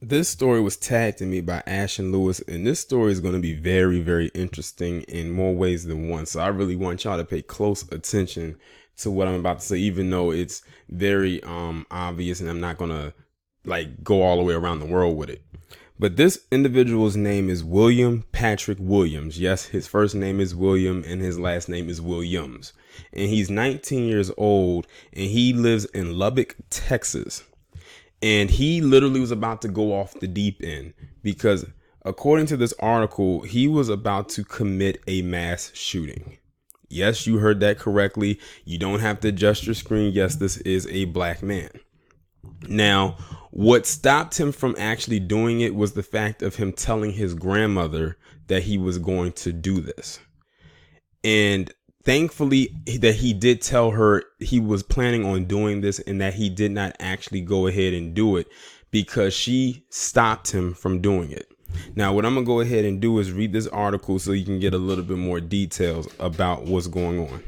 This story was tagged to me by Ashton Lewis, and this story is going to be very, very interesting in more ways than one. So I really want y'all to pay close attention to what I'm about to say, even though it's very obvious, and I'm not gonna like go all the way around the world with it. But this individual's name is William Patrick Williams. Yes, his first name is William and his last name is Williams. And he's 19 years old and he lives in Lubbock, Texas. And he literally was about to go off the deep end because, according to this article, he was about to commit a mass shooting. Yes, you heard that correctly. You don't have to adjust your screen. Yes, this is a black man. Now, what stopped him from actually doing it was the fact of him telling his grandmother that he was going to do this. And thankfully that he did tell her he was planning on doing this and that he did not actually go ahead and do it because she stopped him from doing it. Now, what I'm going to go ahead and do is read this article so you can get a little bit more details about what's going on.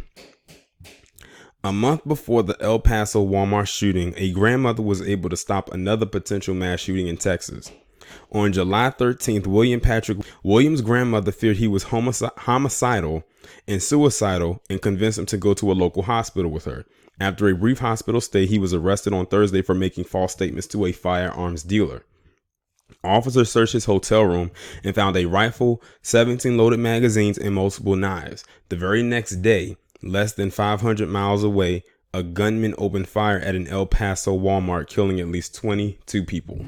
A month before the El Paso Walmart shooting, a grandmother was able to stop another potential mass shooting in Texas. On July 13th, William Patrick Williams' grandmother feared he was homicidal and suicidal and convinced him to go to a local hospital with her. After a brief hospital stay, he was arrested on Thursday for making false statements to a firearms dealer. Officers searched his hotel room and found a rifle, 17 loaded magazines, and multiple knives. The very next day, less than 500 miles away, a gunman opened fire at an El Paso Walmart, killing at least 22 people.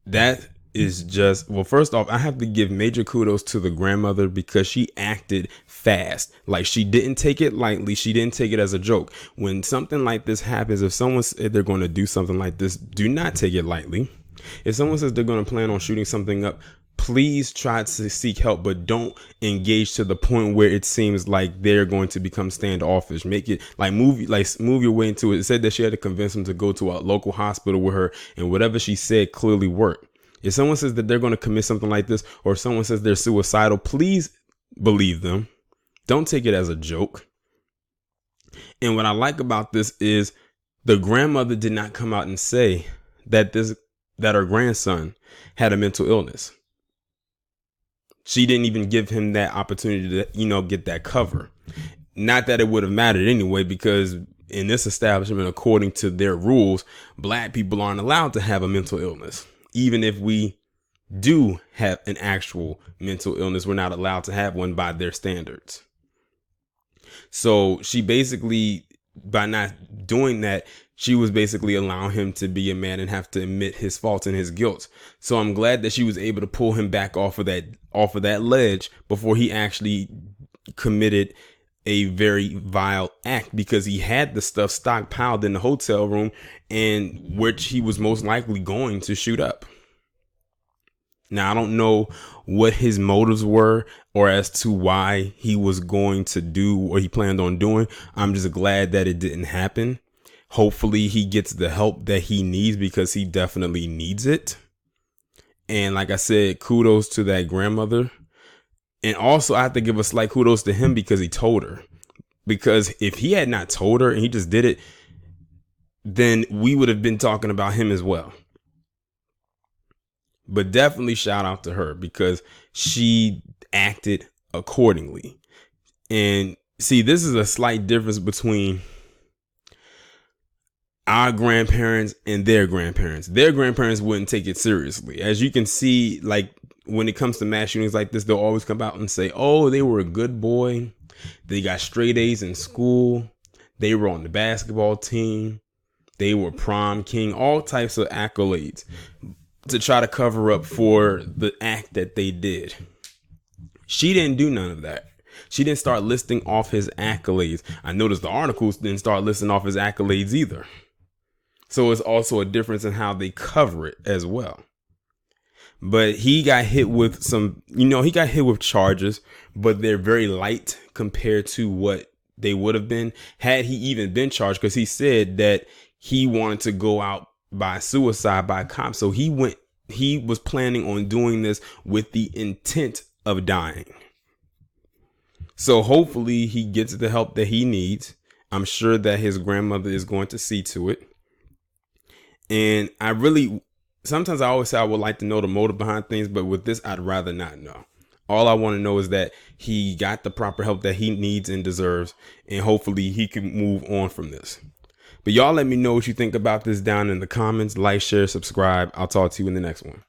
That is just, well, first off, I have to give major kudos to the grandmother because she acted fast. Like, she didn't take it lightly. She didn't take it as a joke. When something like this happens, if someone said they're going to do something like this, do not take it lightly. If someone says they're going to plan on shooting something up, please try to seek help, but don't engage to the point where it seems like they're going to become standoffish. Make it move your way into it. It said that she had to convince him to go to a local hospital with her, and whatever she said clearly worked. If someone says that they're going to commit something like this, or if someone says they're suicidal, please believe them. Don't take it as a joke. And what I like about this is the grandmother did not come out and say that her grandson had a mental illness. She didn't even give him that opportunity to, get that cover. Not that it would have mattered anyway, because in this establishment, according to their rules, black people aren't allowed to have a mental illness. Even if we do have an actual mental illness, we're not allowed to have one by their standards. So she basically, by not doing that, she was basically allowing him to be a man and have to admit his faults and his guilt. So I'm glad that she was able to pull him back off of that ledge before he actually committed a very vile act, because he had the stuff stockpiled in the hotel room, and which he was most likely going to shoot up. Now, I don't know what his motives were or as to why he was going to do what he planned on doing. I'm just glad that it didn't happen. Hopefully he gets the help that he needs, because he definitely needs it. And like I said, kudos to that grandmother. And also I have to give a slight kudos to him because he told her. Because if he had not told her and he just did it, then we would have been talking about him as well. But definitely shout out to her because she acted accordingly. And see, this is a slight difference between our grandparents and their grandparents. Their grandparents wouldn't take it seriously. As you can see, like when it comes to mass shootings like this, they'll always come out and say, oh, they were a good boy. They got straight A's in school. They were on the basketball team. They were prom king, all types of accolades to try to cover up for the act that they did. She didn't do none of that. She didn't start listing off his accolades. I noticed the articles didn't start listing off his accolades either. So it's also a difference in how they cover it as well. But he got hit with he got hit with charges, but they're very light compared to what they would have been had he even been charged, because he said that he wanted to go out by suicide by cop. So he was planning on doing this with the intent of dying. So hopefully he gets the help that he needs. I'm sure that his grandmother is going to see to it. And I really, sometimes I always say I would like to know the motive behind things, but with this, I'd rather not know. All I want to know is that he got the proper help that he needs and deserves, and hopefully he can move on from this. But y'all let me know what you think about this down in the comments. Like, share, subscribe. I'll talk to you in the next one.